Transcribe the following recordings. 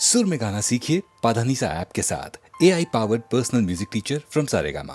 सुर में गाना सीखिए पाधानीसा ऐप के साथ। AI powered personal music teacher from Saregama.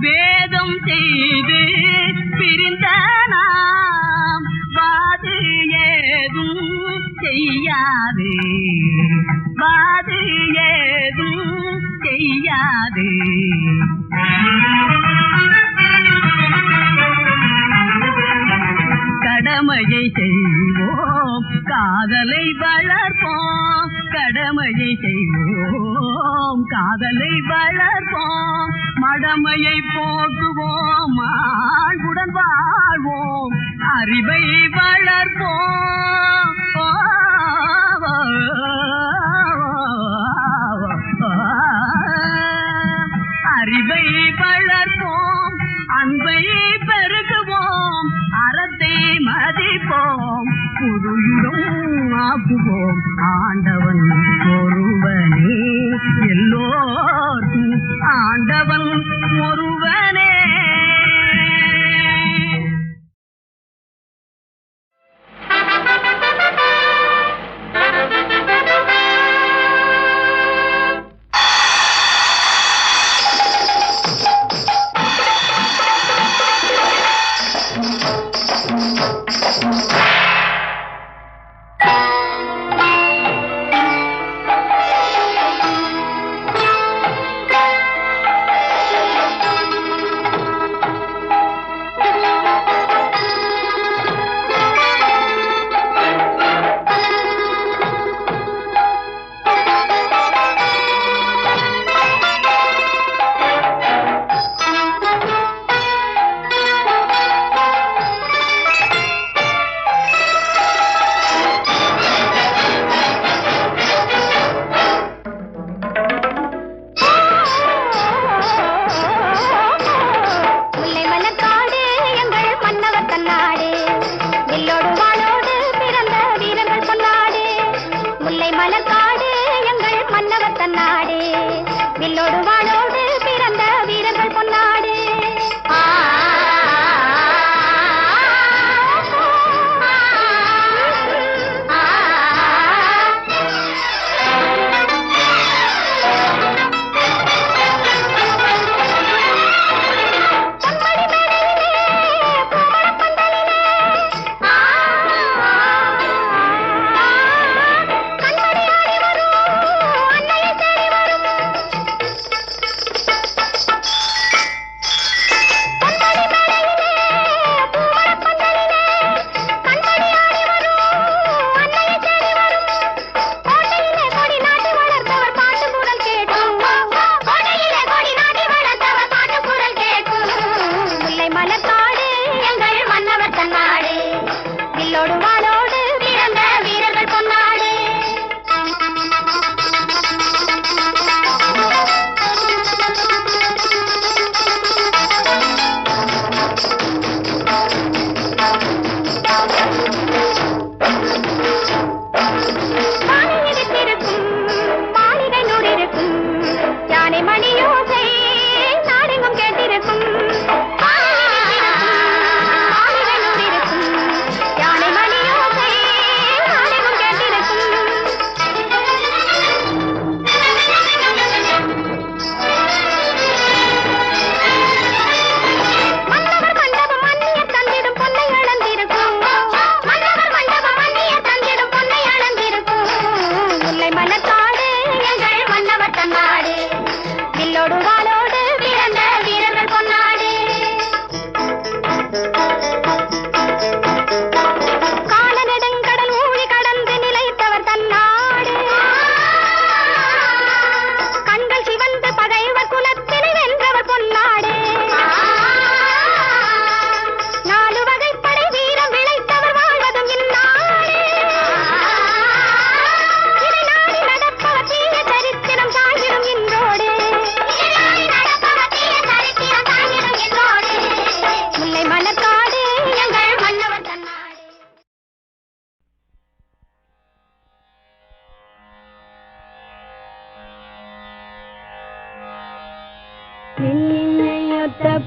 வேதம் செய்து பிரிந்த செய்யாது வாது ஏதும் செய்யாது கடமையை செய்வோம் காதலை வளர்ப்போம் கடமையை செய்வோம் காதலை வளர்ப்போம் மடமையை போக்குவோம் மாண்புடன் வாழ்வோம் அறிவை வளர்ப்போம் அறிவை வளர்ப்போம் அன்பை பெருகுவோம் அறத்தை மதிப்போம் புதுயுகம் ஆக்குவோம் ஆண்டவன் ஒருவனே எல்லோர்க்கும் ஆண்டவன் ஒருவனே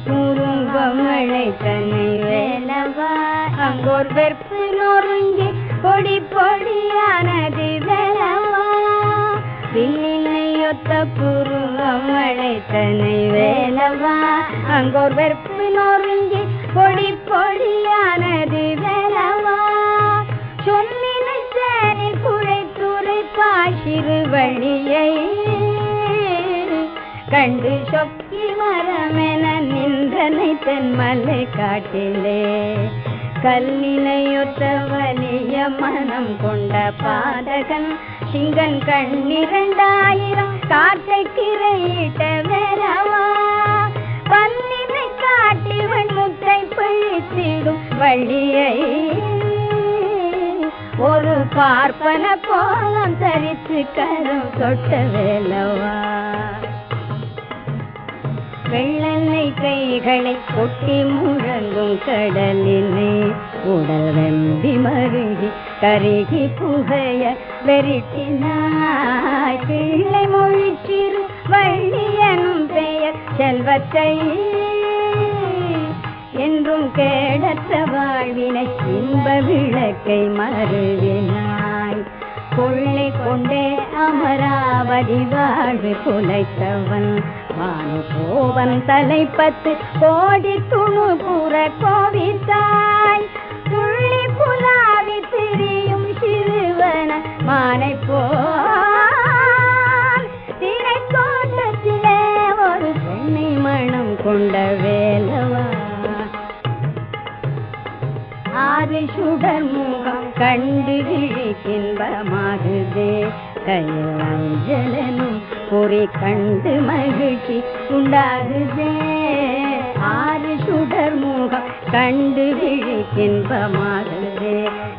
புருவமழை தன்னை வேலவா அங்கோர் வெற்பு நொறுங்கி பொடி பொடியானது வேலவா பின்னையொத்த புருவமழை தன்னை வேலவா அங்கோர் வெற்பு நொறுங்கி பொடி பொடியானது வேலவா சொல்லினை சேரில் கண்டு சொக்கி மரமென நின்றனை தென்மலை காட்டிலே கல்லினையொத்த வலிய மனம் கொண்ட பாதகன் சிங்கன் கண்ணிரண்டாயிரம் காற்றை கிரையிட்ட வேலவா பல்லினை காட்டிவன் முத்தை பழித்திடும் வழியை ஒரு பார்ப்பன கோலம் தரித்து கரம் தொட்ட வேலவா வெள்ளனை கைகளை கொட்டி முழங்கும் கடலினை உடல் வெம்பி மருகி கருகி புகைய வெறிட்டினாய் பிள்ளை மொழிச்சிறு வள்ளி எனும் பெயர் செல்வத்தை என்றும் கேடற்ற வாழ்வினை இன்ப விளக்கை மருவினாய் கொள்ளை கொண்டே அமராவதி வாழ்வு குலைத்தவன் வானு கோவன் தலைப்பத்து கோடி துணு புற கோவித்தாய் துள்ளி புலாவி திரியும் சிறுவன மானை போல் திரை தோட்டத்திலே ஒரு பெண்ணை மனம் கொண்ட வேலவா ஆறு சுடர் முகம் கண்டு விழிக்கின்பமாகுதே கையில் அஞ்சலனும் பொறி கண்டு மகிழ்ச்சி உண்டாகுதே ஆறு சுடர் முகம் கண்டு விழிக்கின்பமாகுதே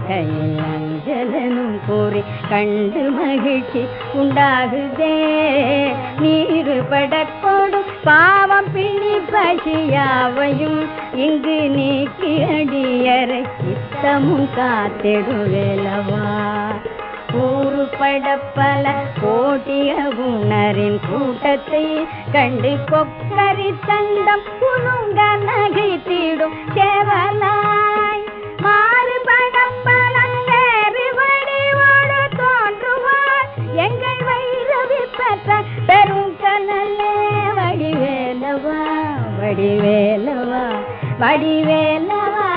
கையில் அஞ்சலனும் பொறி கண்டு மகிழ்ச்சி உண்டாகுதே நீரு படக்கோடும் பாவம் பிணி பசியாவையும் இங்கு நீக்கி அடியறை சித்தமும் காத்திடுவேலவா கூறு படப்பல கோட்டிய உணரின் கூட்டத்தை கண்டு கொக்கரி தண்டம் குலுங்க நகைத்திடும் சேவலாய் மாறு படப்பலங்கேறு வடிவோடு தோன்றுவார் எங்கள் வைரவி பெற்ற பெருங்கனல்லே வடிவேலவா வடிவேலவா வடிவேலவா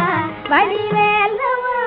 வடிவேலவா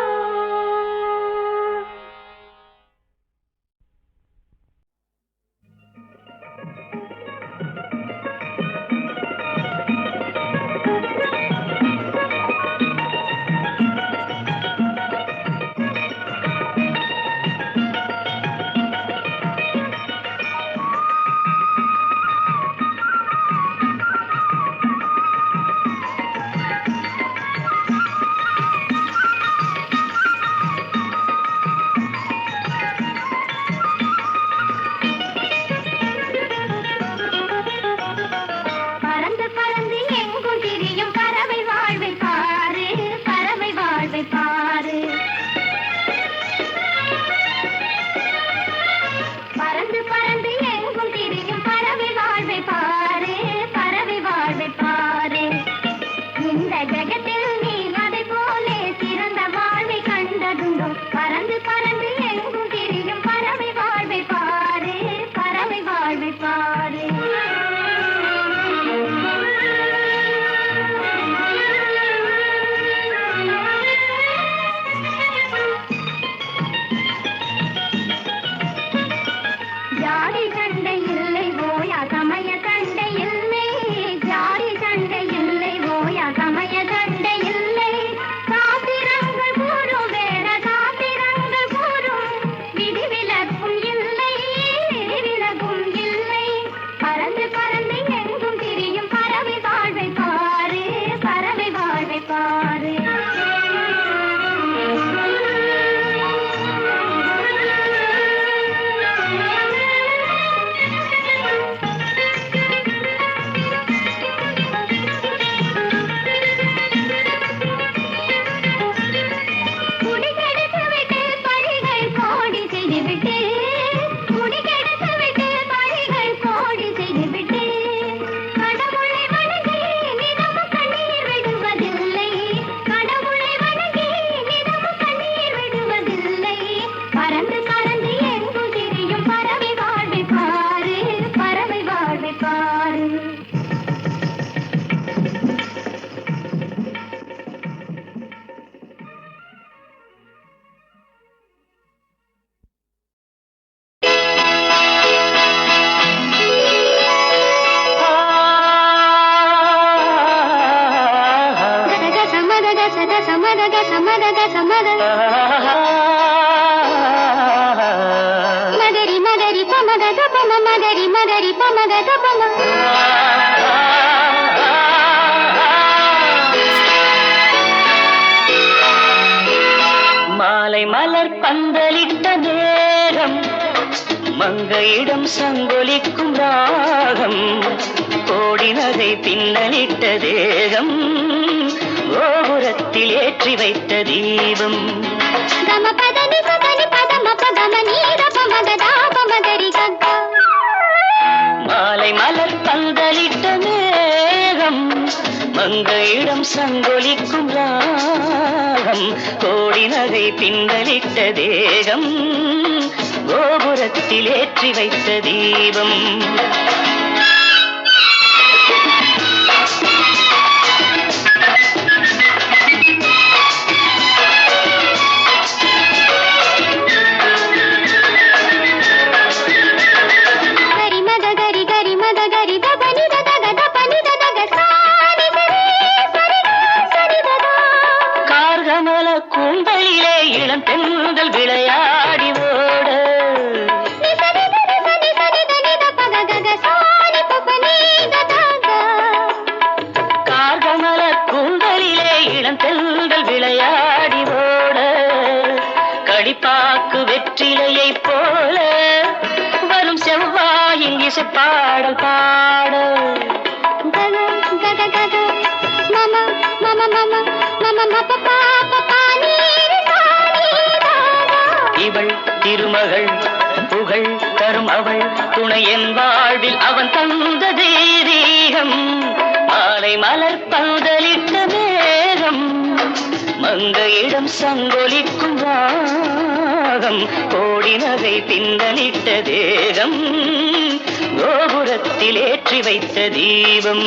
மகரி மகரி பமக தபம மகரி மகரி பமக தபம மாலை மலர் பந்தலிட்ட நேரம் மங்கையிடம் சங்கொலிக்கும் ராகம் கோடி நகை பின்னலிட்ட தேகம் கோபுரத்தில் ஏற்றி வைத்த தீபம் கம பதனி பதனி பதம பதம நீரப மகதாப மகரி கக்க மாலை மலர் பந்தலிட்ட நேரம் மங்கையிடம் சங்கொலிக்கும் ராகம் கோடி நகை பின்னலிட்ட தேகம் கோபுரத்தில் ஏற்றி வைத்த தீபம் கூந்தலிலே இளம் பெண்கள் விளையாடி ஓட கார்கமல கூந்தலிலே இளம் பெண்கள் விளையாடி ஓட கடிப்பாக்கு வெற்றிலையை போல வரும் செவ்வாயின் இசைப்பாடல் பாட இவள் திருமகள் புகழ் தரும் அவள் துணை என் வாழ்வில் அவன் தந்த தெய்வீகம் மாலை மலர் பந்தலிட்ட மேகம் மங்கையிடம் சங்கொலிக்கும் ராகம் கோடி நகை பின்னலிட்ட தேகம் கோபுரத்தில் ஏற்றி வைத்த தீபம்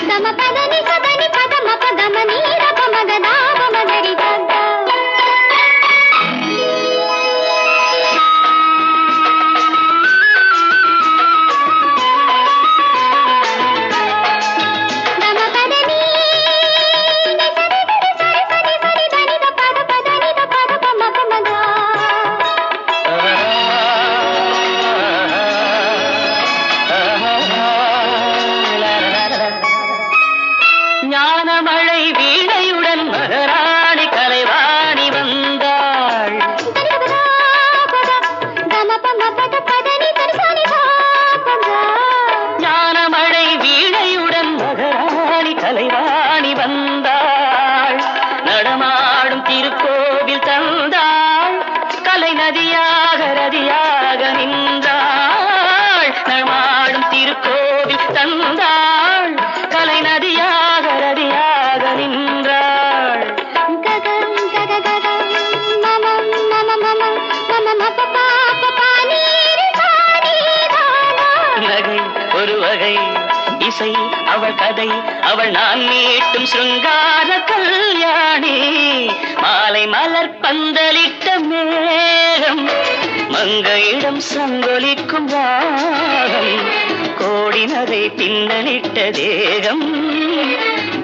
தம பதனி பதனி பதம பதம நீரப மகதாப மகரி கக்க ஞானமழை வீணையுடன் மகராணி கலைவாணி வந்தாள் ஞானமழை வீணையுடன் மகராணி கலைவாணி வந்தாள் நடமாடும் திருக்கோவில் தந்தாள் கலை நதியாக ரதியாக நின்றாள் நடமாடும் திருக்கோவில் தந்தாள் கலை நதியாக ரதியாக நின்றாள் நகை ஒரு வகை இசை அவள் கதை அவள் நான் மீட்டும் சிருங்கார கல்யாணி மாலை மலர் பந்தலிட்ட மேகம் மங்கையிடம் சங்கொலிக்கும் ராகம் கோடி நகை பின்னலிட்ட தேகம்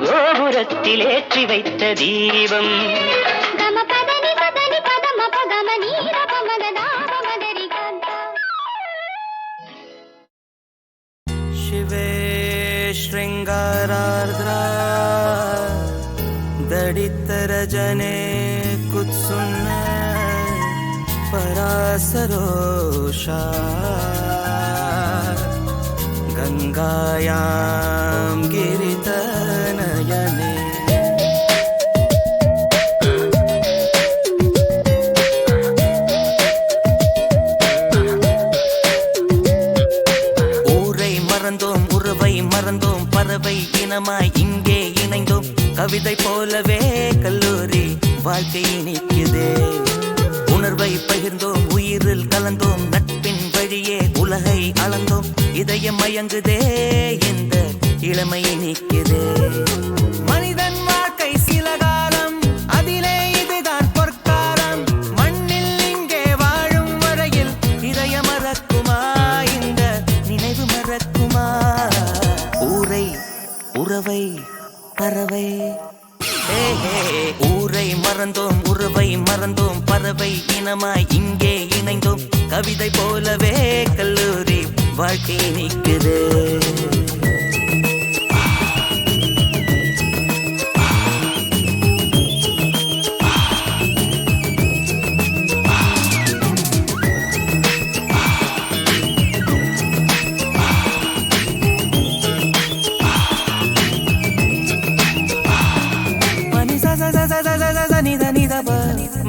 கோபுரத்தில் ஏற்றி வைத்த தீபம் शिवे श्रृंगारार्द्रा दडितरजने कुत्सुन्न परासरोषा गंगायां गिरितनयने மறந்தோம் பறவை இனமாய் இங்கே இணைந்தோம் கவிதை போலவே கல்லூரி வாழ்க்கை இனிக்குதே உணர்வை பகிர்ந்தோம் உயிரில் கலந்தோம் நட்பின் வழியே உலகை அளந்தோம் இதயம் மயங்குதே இந்த இளமை இனிக்குதே மனிதன் வாழ்க்கை சில காலம் அதிலே இதுதான் பொற்காலம் மண்ணில் இங்கே வாழும் வரையில் இதயம் மறக்குமா இந்த நினைவு மறக்குமா ஊரை உறவை பறவை ஊரை மறந்தோம் உறவை மறந்தோம் பறவை இனமாய் இங்கே இணைந்தோம் கவிதை போலவே கல்லூரி வாழ்க்கை நிற்குது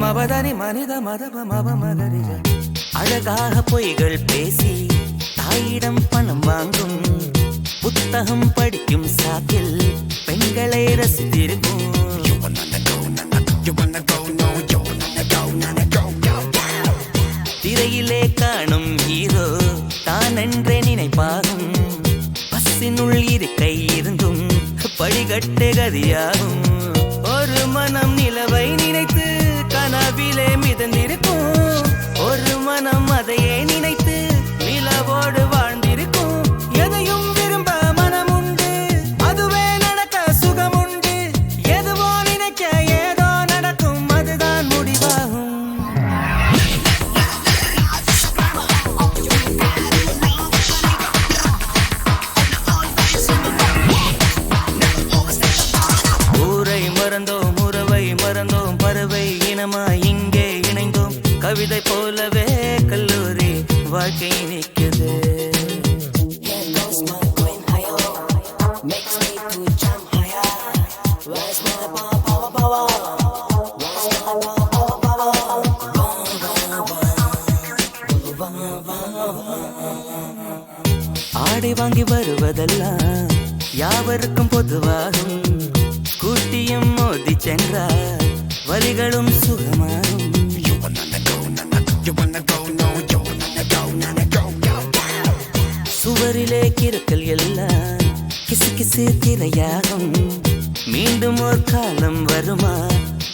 மபதனி மனித மதப மப மகரிஜ அழகாக பொய்கள் பேசி தாயிடம் பணம் வாங்கும் புத்தகம் படிக்கும் சாக்கில் பெண்களை ரசித்திருக்கும் திரையிலே காணும் ஹீரோ தான் என்றே நினைப்பாகும் பஸ்ஸினுள் இருக்கை இருந்தும் படிகட்டே கதியாகும் ஒரு மனம் நிலவை நினைத்து கனவிலே மிதந்திருக்கும் ஒரு மனம் அதையே நினைத்து நிலவோடு வாழ்ந்திருக்கும் எதையும் விரும்ப மனம் உண்டு அதுவே நடக்க சுகம் உண்டு எதுவோ நினைக்க ஏதோ நடக்கும் அதுதான் முடிவாகும் ஊரை மறந்தோம் உறவை மறந்தோம் பறவை இனமாய் இங்கே இணைந்தோம் கவிதை போலவே கல்லூரி வாழ்க்கை நிற்குது ஆடை வாங்கி வருவதெல்லாம் யாவருக்கும் பொதுவாகும் கூட்டியும் மோதி சென்றார் வலிகளும் சுகமாகும் சுவரிலே கிறுக்கல் எல்லாம் கிசு கிசு திரையாகும் மீண்டும் ஒரு காலம் வருமா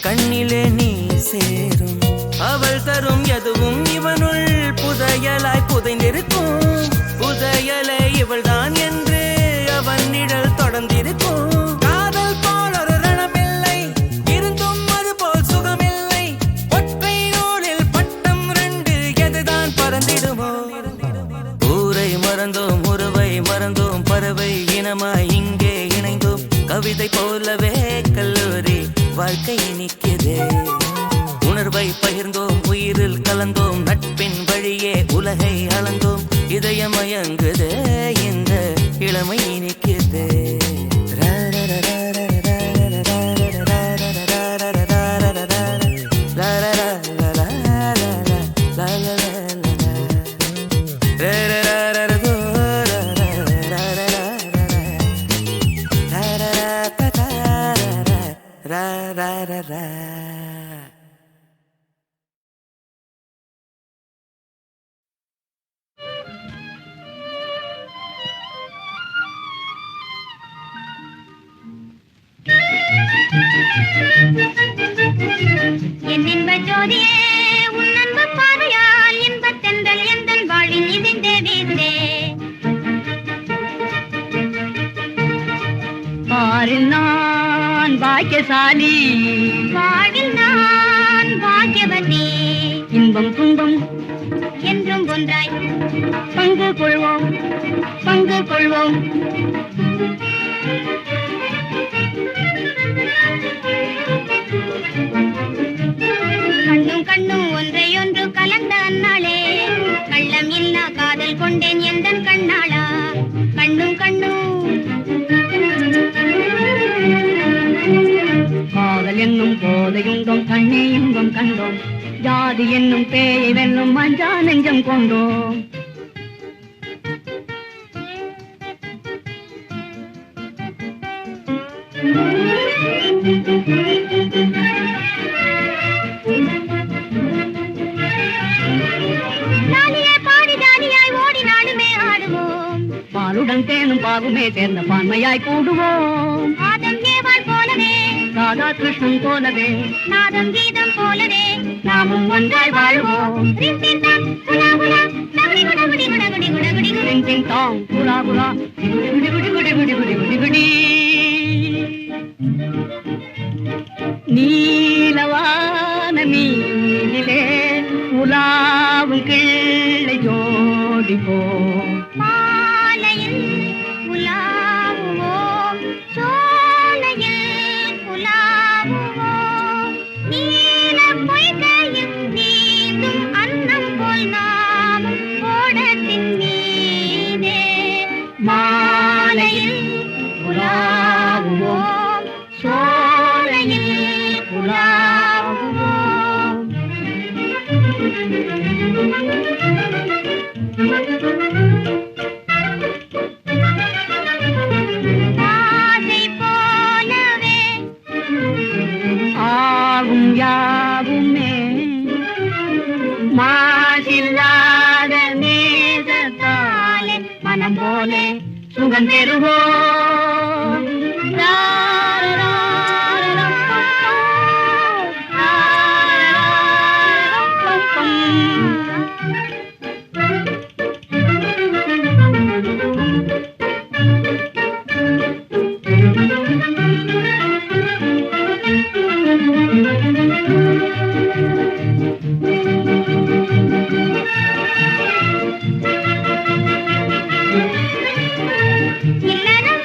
கண்ணிலே நீ சேரும் அவள் தரும் எதுவும் இவனுள் புதையலாய் புதைந்திருக்கும் புதையலை இவள் தான் என்று அவன் நிழல் தொடர்ந்திருக்கும் காதல் போல் ஒரு ரணமில்லை இருந்தும் அது போல் சுகமில்லை ஒற்றை நூலில் பட்டம் ரெண்டு எதுதான் பறந்திடுமோ ஊரை மறந்தோம் உறவை மறந்தோம் பறவை இனமாய் இங்கே இணைந்தோம் கவிதை போலவே கல்லூரி வாழ்க்கை நிற்குது உணர்வை பகிர்ந்தோம் உயிரில் கலந்தோம் நட்பின் வழியே உலகை அளந்தோம் இதயம் மயங்குது இந்த இளமை நிற்குது என் இன்ப ஜோதியே உன் அன்பு பாதையால் இன்பத்தென்றல் எந்தன் வாழ்வின் இதிந்தே வீசே பாரில் நான் பாக்கியசாலி வாழ்வில் நான் பாக்கியவதி இன்பம் துன்பம் என்றும் ஒன்றாய் பங்கு கொள்வோம் பங்கு கொள்வோம் கண்ணும் கண்ணும் ஒன்றையொன்று கலந்த அந்நாளே கள்ளம் இல்லா காதல் கொண்டேன் எந்தன் கண்ணாளா கண்ணும் கண்ணும் காதல் என்னும் போதையுண்டோம் கண்ணே இன்பம் கண்டோம் ஜாதி என்னும் பேயை வெல்லும் மஞ்சா நெஞ்சம் கொண்டோம் நாளியே பாடி ஜாலியாய் ஓடி நாடுமே ஆடுவோம் பாலுடன் தேனும் பாகுமே சேர்ந்த பான்மையாய் கூடுவோம் ஆதம் ஏவாள் போலவே ராதா கிருஷ்ணன் போலவே நாதம் கீதம் போலவே நாமும் ஒன்றாய் வாழ்வோம் ரின் டின் டாங் குலா குலா நகுடி குடகுடி குடகுடி குடகுடி குடி டிங் டிங் டாங் குலா குலா குடி குடி குடி குடி குடி குடி குடி நீலவா சுகம் பெறுவோம். இல்லறம்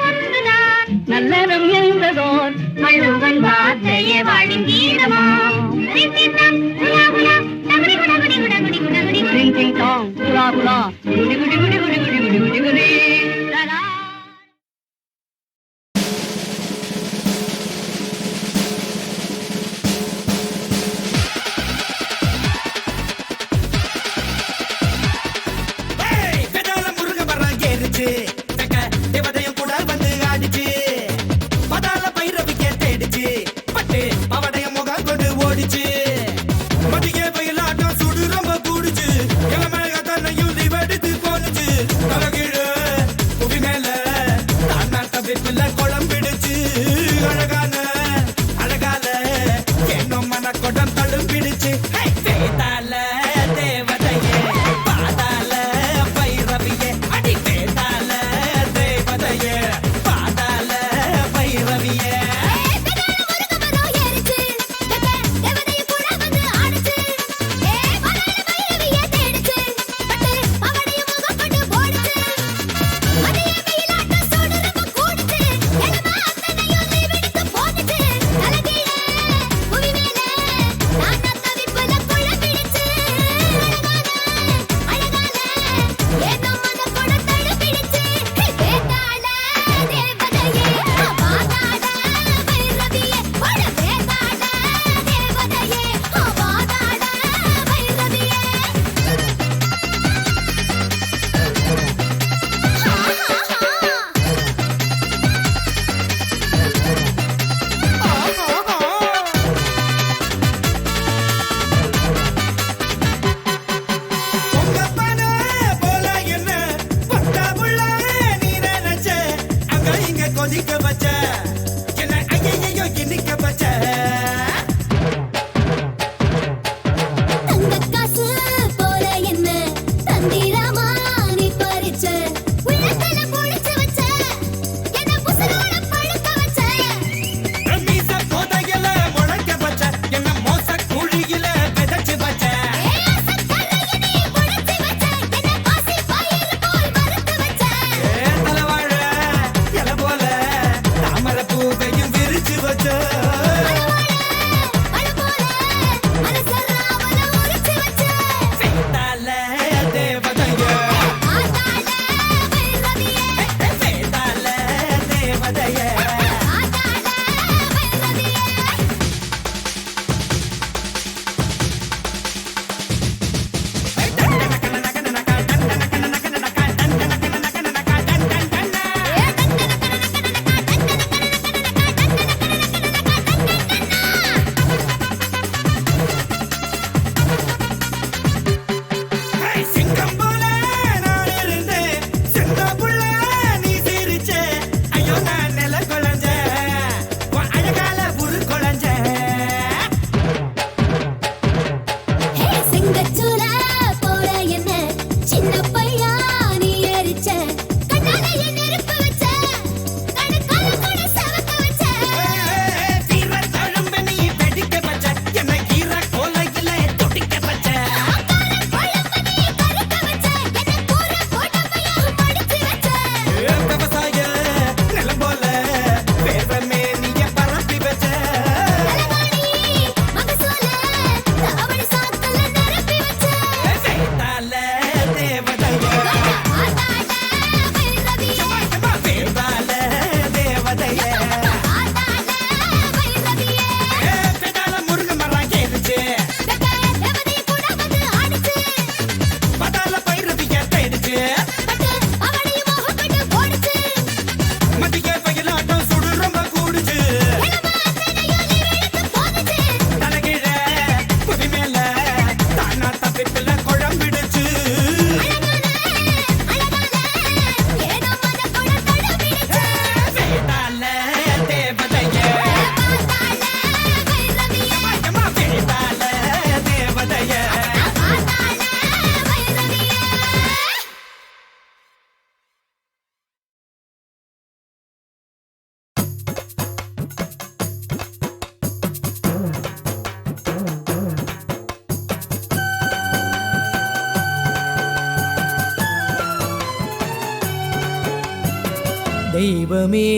தெய்வமே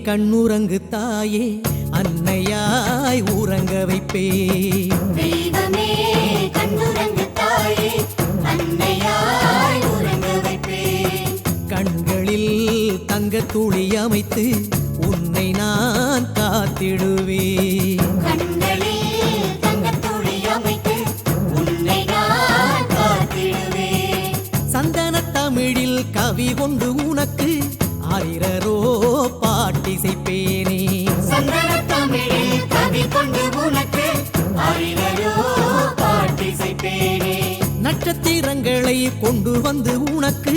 கண்ணுறங்கு தாயே அன்னையாய் உறங்க வைப்பே. தெய்வமே கண்ணுறங்கு தாயே அன்னையாய் உறங்க வைப்பே. கண்களில் தங்கத் துளி அமைத்து உன்னை நான் காத்திடுவே. கண்களில் தங்கத்துளி அமைத்து உன்னை நான் காத்திடுவே. சந்தன தமிழில் கவி கொண்டு உனக்கு ஆரிரரோ பாட்டிசைப்பேனே. சந்தன தமிழில் கவி கொண்டு உனக்கு ஆரிரரோ பாட்டிசைப்பேனே. நட்சத்திரங்களை கொண்டு வந்து உனக்கு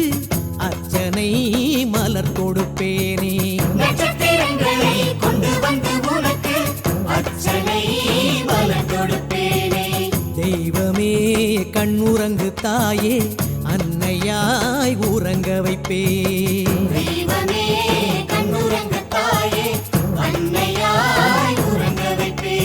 அர்ச்சனை மலர் கொடுப்பேனே. நட்சத்திரங்களை கொண்டு வந்து உனக்கு அர்ச்சனை மலர் கொடுப்பேனே. தெய்வமே கண்ணுறங்கு தாயே அன்னையாய் உறங்க வைப்பே. தெய்வமே கண்ணுறங்கு தாயே அன்னையாய் உறங்க வைப்பே.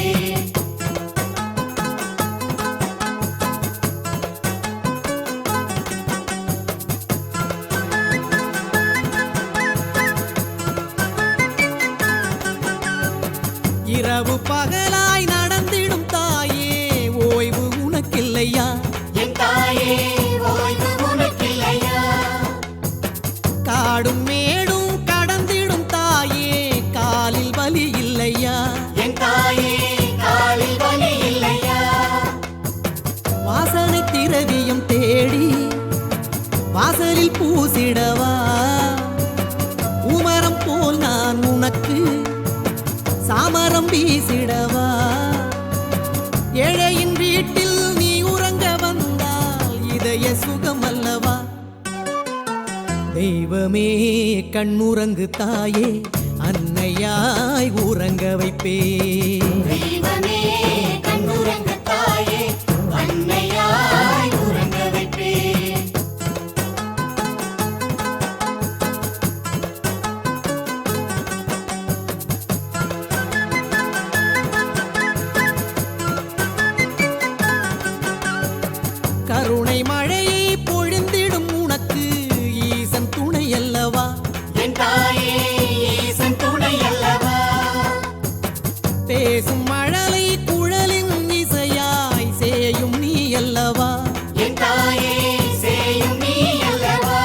இரவு பகலாய் நடந்திடும் தாயே ஓய்வு உனக்கில்லையா. என் தாயே ஓய்வு உனக்கில்லையா. காடும் மேடும் கடந்திடும் தாயே காலில் வலி இல்லையா. என் தாயே காலில் வலி இல்லையா. வாசனை திரவியம் தேடி வாசலில் பூசிடவா. உமரம் போல் நான் உனக்கு சாமரம் வீசிடவா. ஏழையின் வீட்டில் நீ உறங்க வந்தால் இதய சுகம் அல்லவா. தெய்வமே கண்ணுறங்கு தாயே அன்னையாய் உறங்க வைப்பே. தெய்வமே கண்ணுறங்கு தாயே அன்னையாய் உறங்க வைப்பே. கருணை மழையை பொழிந்திடும் உனக்கு ஈசன் துணை அல்லவா. என் தாயே ஈசன் துணை அல்லவா. பேசும் மழலை குழலின் இசையாய் சேயும் நீ அல்லவா. என் தாயே சேயும் நீ அல்லவா.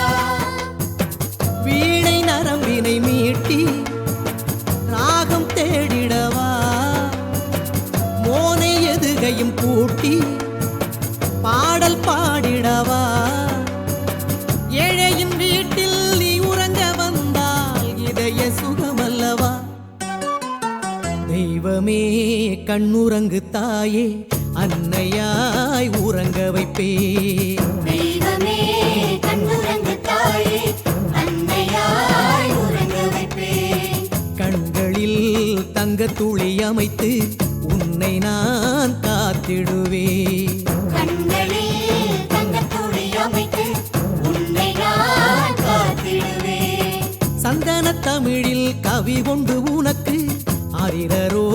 வீணை நரம்பினை மீட்டி ராகம் தேடிடவா. மோனை எதுகையும் கூட்டி பாடல் பாடிடவா. ஏழையின் வீட்டில் நீ உறங்க வந்தால் இதய சுகமல்லவா. தெய்வமே கண்ணுறங்கு தாயே அன்னையாய் உறங்க வைப்பே. தெய்வமே கண்ணுறங்கு தாயே அன்னையாய் உறங்க வைப்பே. கண்களில் தங்கத் துளி அமைத்து உன்னை நான் காத்திடுவே. கண்களில் தங்கத்துளி அமைத்து உன்னை நான் காத்திடுவே. சந்தன தமிழில் கவி கொண்டு உனக்கு ஆரிரரோ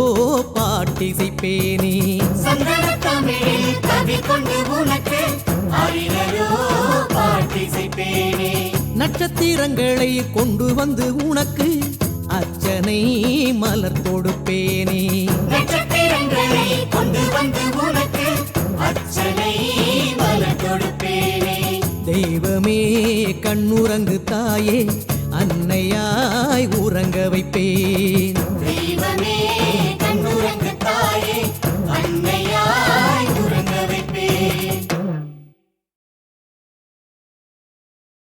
பாட்டிசைப்பேனே. சந்தன தமிழில் கவி கொண்டு உனக்கு ஆரிரரோ பாட்டிசைப்பேனே. நட்சத்திரங்களை கொண்டு வந்து உனக்கு அர்ச்சனை மலர் கொடுப்பேனே. நட்சத்திரங்களை கொண்டு வந்து உனக்கு அர்ச்சனை மலர் கொடுப்பேனே. தெய்வமே கண்ணுறங்கு தாயே அன்னையாய் உறங்க வைப்பே.